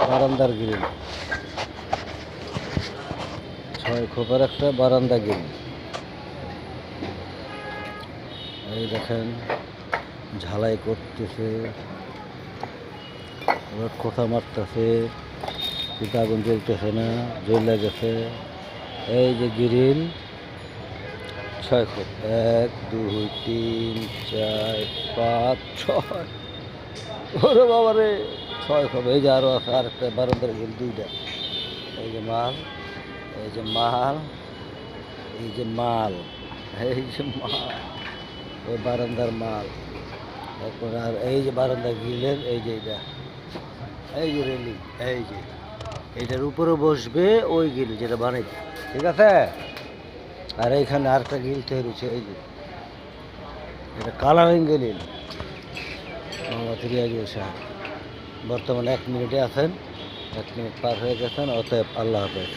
বারান্দার গ্রিল, 6 খোপের একটা বারান্দা গ্রিল। এই দেখেন ঝালাই করতেছে, আবার কোথা মারতেছে, কিন্তু আগুন জ্বলতেছে না, জ্বলে গেছে। এই যে গ্রিল 6 খোপ, 1 2 3 4 5 6, ওরে বাবা রে 6 খোপ। এই যে আরো আছে আরেকটা বারান্দার গ্রিল 2টা। এই যে মাল, এই যে মাল, এই যে মাল, এই যে মাল, ওই বারান্দার মাল। তারপর আর এই যে বারান্দার গ্রিলের এই যে এটা, এই যে রেলিং, এই যে এইটার উপরে বসবে ওই গ্রিল যেটা বানাইছে, ঠিক আছে। আর এইখানে আরেকটা গ্রিল তৈরি হচ্ছে, এই যে এটা কালারিং গ্রিল। মোহাম্মদ রিয়াজুল শাহ বর্তমানে 1 মিনিটে আছেন, 1 মিনিট পার হয়ে গেছেন। অতএব আল্লাহ হাফেজ।